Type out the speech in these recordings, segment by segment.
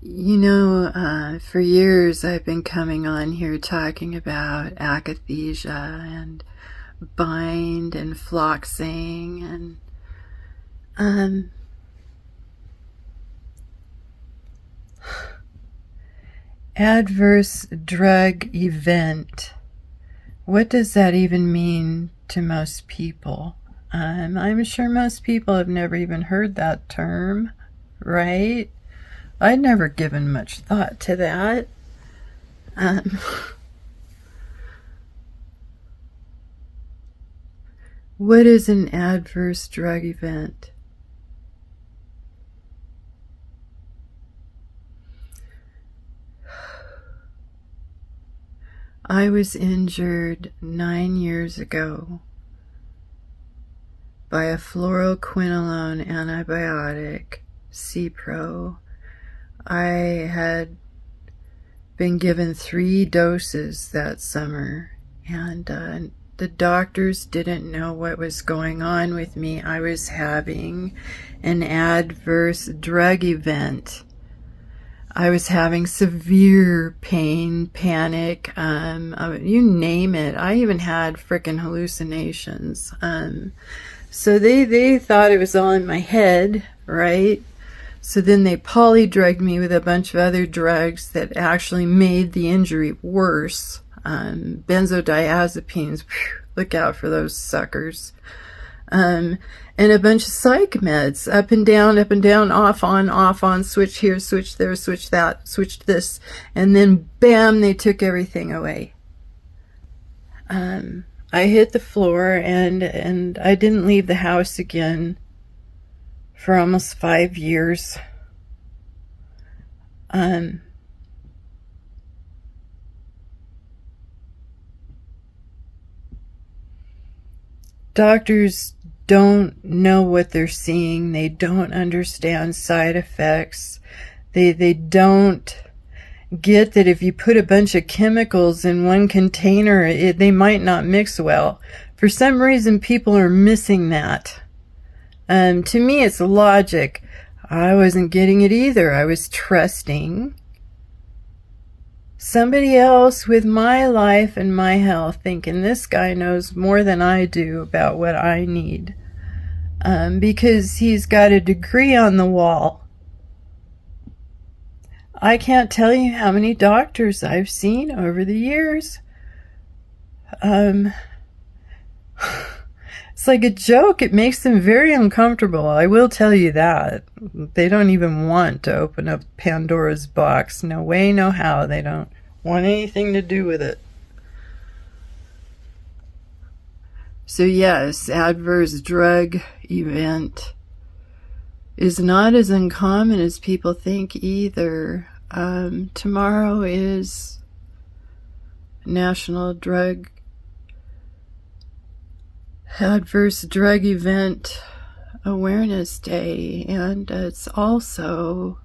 For years I've been coming on here talking about akathisia and bind and floxing and um, adverse drug event. What does that even mean to most people? I'm sure most people have never even heard that term, right? I'd never given much thought to that. Um, what is an adverse drug event? I was injured 9 years ago by a fluoroquinolone antibiotic, Cipro. I had been given 3 doses that summer, and the doctors didn't know what was going on with me. I was having an adverse drug event. I was having severe pain, panic, you name it. I even had frickin' hallucinations. So they thought it was all in my head, right? So then they polydrugged me with a bunch of other drugs that actually made the injury worse. Benzodiazepines, look out for those suckers. And a bunch of psych meds, up and down, off on, switch here, switch there, switch that, switch this, and then bam, they took everything away. I hit the floor and I didn't leave the house again for almost 5 years. Doctors don't know what they're seeing. They don't understand side effects. They don't get that if you put a bunch of chemicals in one container, they might not mix well. For some reason, people are missing that. To me, it's logic. I wasn't getting it either. I was trusting somebody else with my life and my health, thinking this guy knows more than I do about what I need, because he's got a degree on the wall. I can't tell you how many doctors I've seen over the years. It's like a joke. It makes them very uncomfortable. I will tell you that. They don't even want to open up Pandora's box. No way, no how. They don't want anything to do with it. So yes, adverse drug event is not as uncommon as people think either. Tomorrow is National Adverse Drug Event Awareness Day, and it's also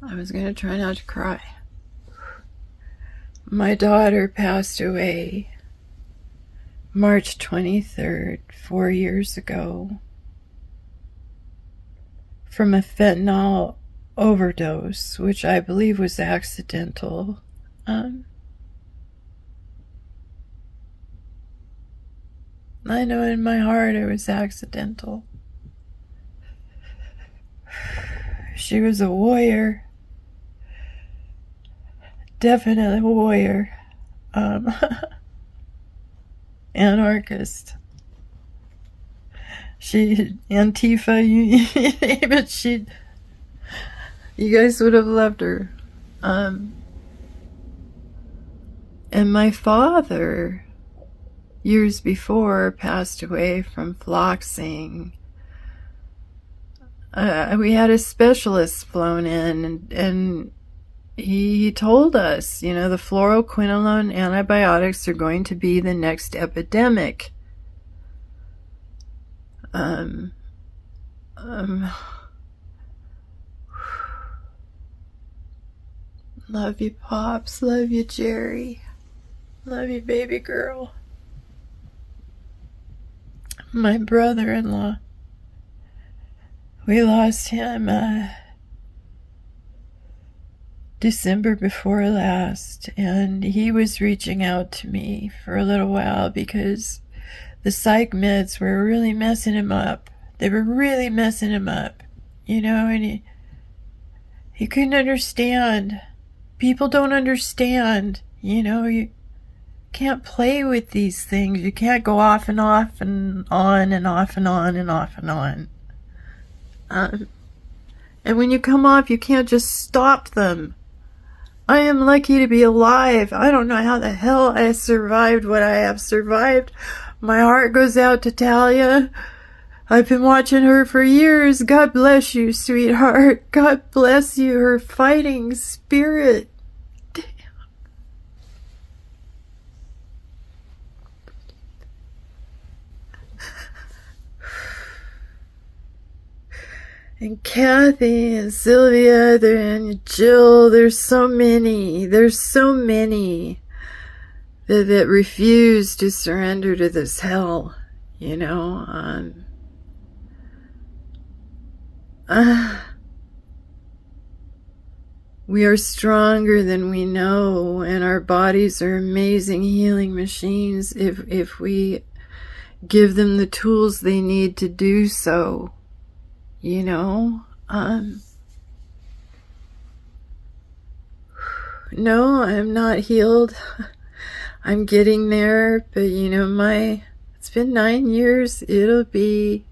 I was going to try not to cry. My daughter passed away March 23rd, 4 years ago, from a fentanyl overdose, which I believe was accidental. I know in my heart it was accidental. She was a warrior. Definitely a warrior. Anarchist. She, Antifa, but you guys would have loved her. And my father, years before, passed away from floxing. We had a specialist flown in, and he told us, the fluoroquinolone antibiotics are going to be the next epidemic. Love you, Pops. Love you, Jerry. Love you, baby girl. My brother-in-law, we lost him December before last, and he was reaching out to me for a little while because the psych meds were really messing him up. They were really messing him up, and he couldn't understand. People don't understand, you can't play with these things. You can't go off and on and off and on and off and on. And when you come off, you can't just stop them. I am lucky to be alive. I don't know how the hell I survived what I have survived. My heart goes out to Talia. I've been watching her for years. God bless you, sweetheart. God bless you, her fighting spirit. And Kathy and Sylvia and Jill, there's so many that refuse to surrender to this hell, we are stronger than we know, and our bodies are amazing healing machines if we give them the tools they need to do so. No, I'm not healed. I'm getting there, but it's been 9 years. It will be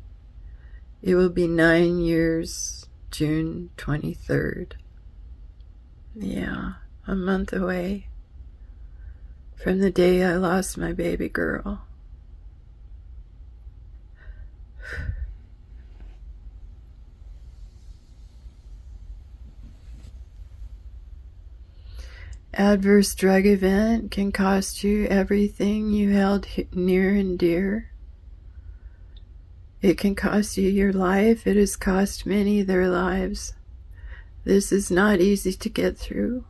9 years, June 23rd. Yeah, a month away from the day I lost my baby girl. Adverse drug event can cost you everything you held near and dear. It can cost you your life. It has cost many their lives. This is not easy to get through.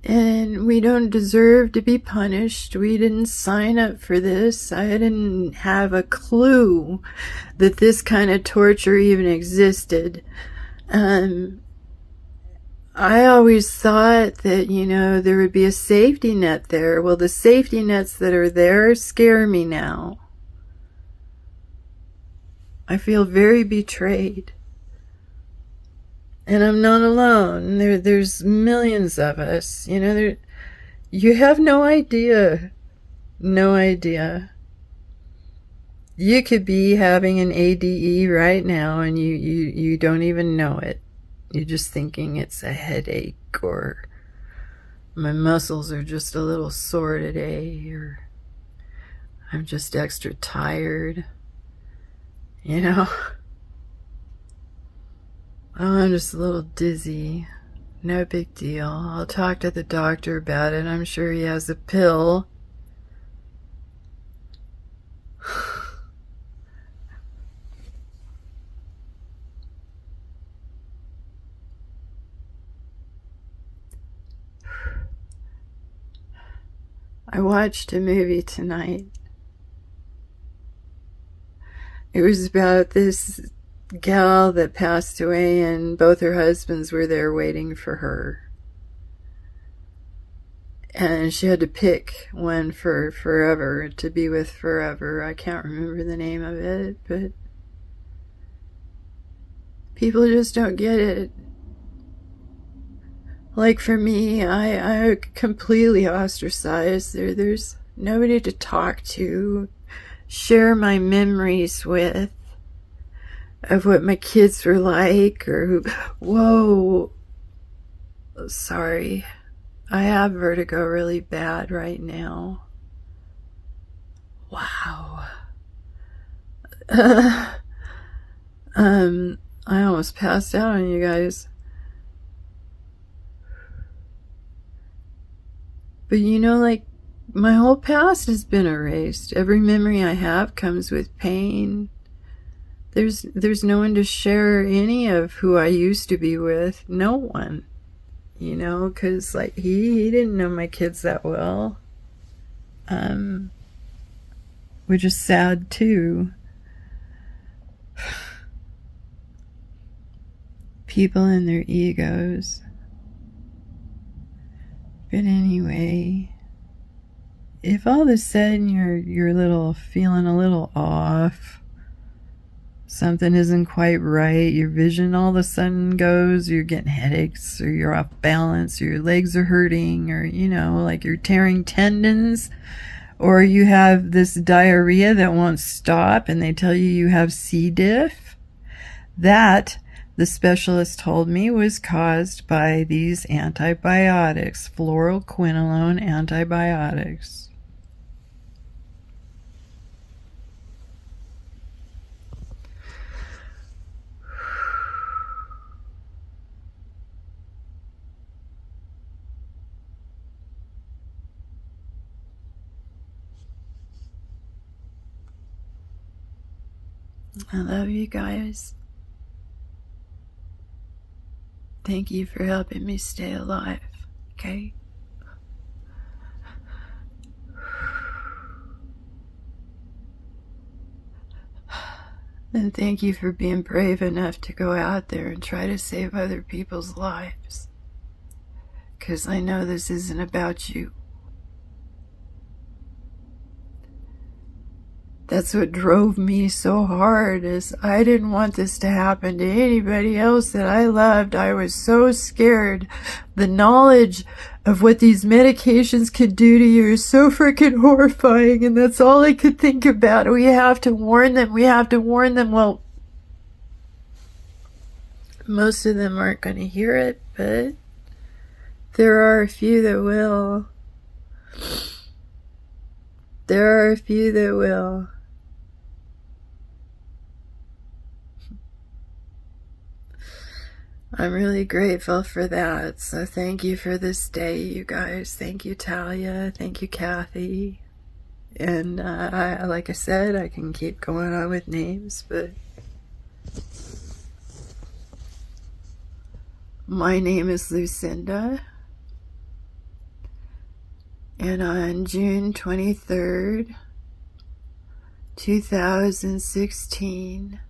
And we don't deserve to be punished. We didn't sign up for this. I didn't have a clue that this kind of torture even existed. I always thought that, there would be a safety net there. Well, the safety nets that are there scare me now. I feel very betrayed. And I'm not alone. There's millions of us. You have no idea. No idea. You could be having an ADE right now and you don't even know it. You're just thinking it's a headache, or my muscles are just a little sore today, or I'm just extra tired. Oh, I'm just a little dizzy. No big deal. I'll talk to the doctor about it. I'm sure he has a pill. I watched a movie tonight. It was about this gal that passed away, and both her husbands were there waiting for her. And she had to pick one for forever, to be with forever. I can't remember the name of it, but people just don't get it. Like for me, I completely ostracized. There's nobody to talk to, share my memories with, of what my kids were like, or whoa, sorry, I have vertigo really bad right now. Wow. I almost passed out on you guys. But my whole past has been erased. Every memory I have comes with pain. There's no one to share any of who I used to be with. No one. Because he didn't know my kids that well. which is sad too. People and their egos. But anyway, if all of a sudden you're feeling a little off, something isn't quite right, your vision all of a sudden goes, you're getting headaches, or you're off balance, or your legs are hurting, or like you're tearing tendons, or you have this diarrhea that won't stop and they tell you have C. diff, that, the specialist told me, was caused by these antibiotics, fluoroquinolone antibiotics. I love you guys. Thank you for helping me stay alive, okay? And thank you for being brave enough to go out there and try to save other people's lives. 'Cause I know this isn't about you. That's what drove me so hard, is I didn't want this to happen to anybody else that I loved. I was so scared. The knowledge of what these medications could do to you is so freaking horrifying, and that's all I could think about. We have to warn them. We have to warn them. Well, most of them aren't going to hear it, but there are a few that will. There are a few that will. I'm really grateful for that. So thank you for this day, you guys. Thank you, Talia. Thank you, Kathy. And like I said, I can keep going on with names, but my name is Lucinda. And on June 23rd, 2016,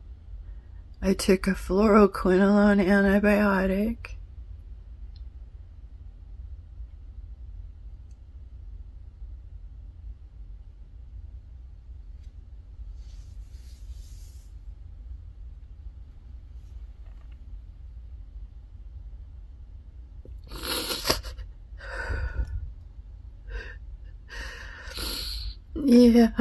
I took a fluoroquinolone antibiotic. Yeah.